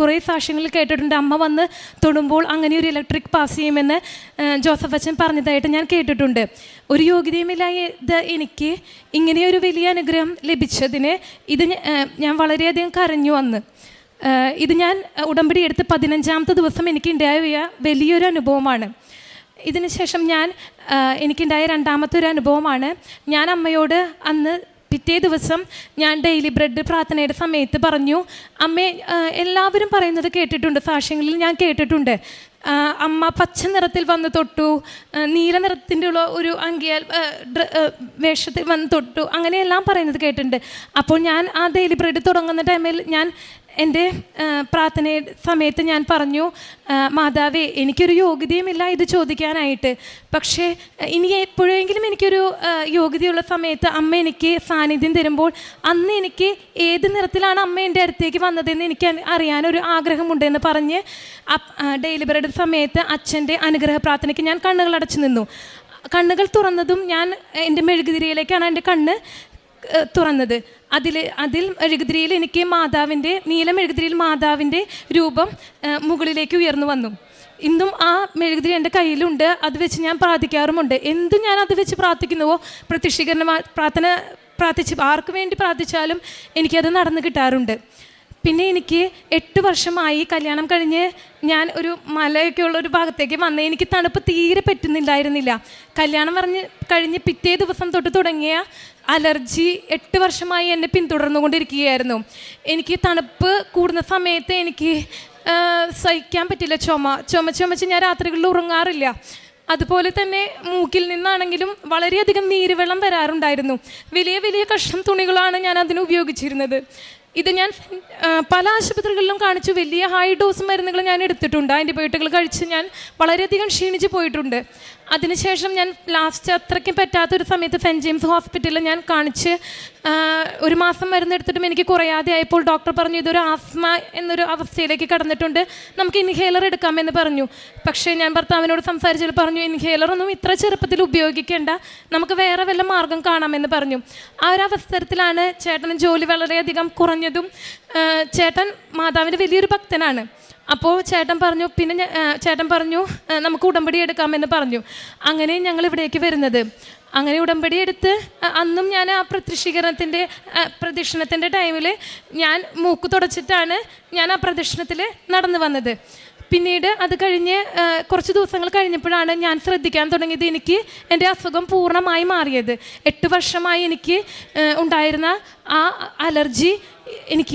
കുറേ സാക്ഷ്യങ്ങളിൽ കേട്ടിട്ടുണ്ട്. അമ്മ വന്ന് തൊടുമ്പോൾ അങ്ങനെ ഒരു ഇലക്ട്രിക് പാസ് ചെയ്യുമെന്ന് ജോസഫ് അച്ഛൻ പറഞ്ഞതായിട്ട് ഞാൻ കേട്ടിട്ടുണ്ട്. ഒരു യോഗ്യതയുമില്ലാതെ എനിക്ക് ഇങ്ങനെയൊരു വലിയ അനുഗ്രഹം ലഭിച്ചതിന് ഞാൻ വളരെയധികം കരഞ്ഞു വന്ന്. ഇത് ഞാൻ ഉടമ്പടി എടുത്ത് 15ാമത്തെ ദിവസം എനിക്കുണ്ടായ വലിയൊരു അനുഭവമാണ്. ഇതിന് ശേഷം എനിക്കുണ്ടായ രണ്ടാമത്തെ ഒരു അനുഭവമാണ്. ഞാൻ അമ്മയോട് അന്ന് പിറ്റേ ദിവസം ഞാൻ ഡെയിലി ബ്രെഡ് പ്രാർത്ഥനയുടെ സമയത്ത് പറഞ്ഞു, അമ്മേ, എല്ലാവരും പറയുന്നത് കേട്ടിട്ടുണ്ട്, സാക്ഷ്യങ്ങളിൽ ഞാൻ കേട്ടിട്ടുണ്ട്, അമ്മ പച്ച നിറത്തിൽ വന്ന് തൊട്ടു, നീല നിറത്തിൻ്റെ ഉള്ള ഒരു അങ്കിയാൽ വേഷത്തിൽ വന്ന് തൊട്ടു, അങ്ങനെയെല്ലാം പറയുന്നത് കേട്ടിട്ടുണ്ട്. അപ്പോൾ ഞാൻ ആ ഡെയിലി ബ്രെഡ് തുടങ്ങുന്ന ടൈമിൽ ഞാൻ എൻ്റെ പ്രാർത്ഥന സമയത്ത് ഞാൻ പറഞ്ഞു, മാതാവേ, എനിക്കൊരു യോഗ്യതയുമില്ല ഇത് ചോദിക്കാനായിട്ട്, പക്ഷേ ഇനി എപ്പോഴെങ്കിലും എനിക്കൊരു യോഗ്യതയുള്ള സമയത്ത് അമ്മ എനിക്ക് സാന്നിധ്യം തരുമ്പോൾ അന്ന് എനിക്ക് ഏത് നിറത്തിലാണ് അമ്മ എൻ്റെ അടുത്തേക്ക് വന്നതെന്ന് എനിക്ക് അറിയാനൊരു ആഗ്രഹമുണ്ടെന്ന് പറഞ്ഞ് ഡെയിലി ബ്രെഡ് സമയത്ത് അച്ഛൻ്റെ അനുഗ്രഹ പ്രാർത്ഥനയ്ക്ക് ഞാൻ കണ്ണുകൾ അടച്ചു നിന്നു. കണ്ണുകൾ തുറന്നതും ഞാൻ എൻ്റെ മെഴുകുതിരിയിലേക്കാണ് എൻ്റെ കണ്ണ് തുറന്നത്. അതിൽ മെഴുകുതിരിയിൽ എനിക്ക് നീല മെഴുകുതിരിയിൽ മാതാവിൻ്റെ രൂപം മുകളിലേക്ക് ഉയർന്നു വന്നു. ഇന്നും ആ മെഴുകുതിരി എൻ്റെ കയ്യിലുണ്ട്. അത് വെച്ച് ഞാൻ പ്രാർത്ഥിക്കാറുമുണ്ട്. എന്തും ഞാൻ അത് വെച്ച് പ്രാർത്ഥിക്കുന്നുവോ, പ്രത്യക്ഷീകരണ പ്രാർത്ഥന പ്രാർത്ഥിച്ച് ആർക്ക് വേണ്ടി പ്രാർത്ഥിച്ചാലും എനിക്കത് നടന്നു കിട്ടാറുണ്ട്. പിന്നെ എനിക്ക് 8 വർഷമായി കല്യാണം കഴിഞ്ഞ് ഞാൻ ഒരു മലയൊക്കെ ഉള്ള ഒരു ഭാഗത്തേക്ക് വന്ന് എനിക്ക് തണുപ്പ് തീരെ പറ്റുന്നില്ലായിരുന്നില്ല. കല്യാണം കഴിഞ്ഞ് പിറ്റേ ദിവസം തൊട്ട് തുടങ്ങിയ അലർജി 8 വർഷമായി എന്നെ പിന്തുടർന്നുകൊണ്ടിരിക്കുകയായിരുന്നു. എനിക്ക് തണുപ്പ് കൂടുന്ന സമയത്ത് എനിക്ക് സഹിക്കാൻ പറ്റില്ല. ചുമച്ച് ഞാൻ രാത്രികളിൽ ഉറങ്ങാറില്ല. അതുപോലെ തന്നെ മൂക്കിൽ നിന്നാണെങ്കിലും വളരെയധികം നീരുവെള്ളം വരാറുണ്ടായിരുന്നു. വലിയ വലിയ കഷ്ണം തുണികളാണ് ഞാൻ അതിന് ഉപയോഗിച്ചിരുന്നത്. ഇത് ഞാൻ പല ആശുപത്രികളിലും കാണിച്ചു. വലിയ ഹൈ ഡോസ് മരുന്നുകൾ ഞാൻ എടുത്തിട്ടുണ്ട്. ആൻറ്റിബയോട്ടിക്കുകൾ കഴിച്ച് ഞാൻ വളരെയധികം ക്ഷീണിച്ച് പോയിട്ടുണ്ട്. അതിനുശേഷം ഞാൻ ലാസ്റ്റ് അത്രയ്ക്കും പറ്റാത്തൊരു സമയത്ത് സെൻറ്റ് ജെയിംസ് ഹോസ്പിറ്റലിൽ ഞാൻ കാണിച്ച് 1 മാസം മരുന്നെടുത്തിട്ടും എനിക്ക് കുറയാതെ ആയപ്പോൾ ഡോക്ടർ പറഞ്ഞു, ഇതൊരു ആസ്മ എന്നൊരു അവസ്ഥയിലേക്ക് കടന്നിട്ടുണ്ട്, നമുക്ക് ഇൻഹേലർ എടുക്കാമെന്ന് പറഞ്ഞു. പക്ഷേ ഞാൻ ഭർത്താവിനോട് സംസാരിച്ചതിൽ പറഞ്ഞു, ഇൻഹേലറൊന്നും ഇത്ര ചെറുപ്പത്തിൽ ഉപയോഗിക്കേണ്ട, നമുക്ക് വേറെ വല്ല മാർഗം കാണാമെന്ന് പറഞ്ഞു. ആ ഒരു അവസരത്തിലാണ് ചേട്ടന് ജോലി വളരെയധികം കുറഞ്ഞതും ചേട്ടൻ മാതാവിൻ്റെ വലിയൊരു ഭക്തനാണ്. അപ്പോൾ ചേട്ടൻ പറഞ്ഞു നമുക്ക് ഉടമ്പടി എടുക്കാമെന്ന് പറഞ്ഞു. അങ്ങനെ ഞങ്ങൾ ഇവിടേക്ക് വരുന്നത്. അങ്ങനെ ഉടമ്പടി എടുത്ത് അന്നും ഞാൻ ആ പ്രദക്ഷിണത്തിൻ്റെ ടൈമിൽ ഞാൻ മൂക്ക് തുടച്ചിട്ടാണ് ഞാൻ ആ പ്രദക്ഷിണത്തിൽ നടന്നു വന്നത്. പിന്നീട് അത് കഴിഞ്ഞ് കുറച്ച് ദിവസങ്ങൾ കഴിഞ്ഞപ്പോഴാണ് ഞാൻ ശ്രദ്ധിക്കാൻ തുടങ്ങിയത് എനിക്ക് എൻ്റെ അസുഖം പൂർണ്ണമായി മാറിയത്. 8 വർഷമായി എനിക്ക് ഉണ്ടായിരുന്ന ആ അലർജി എനിക്ക്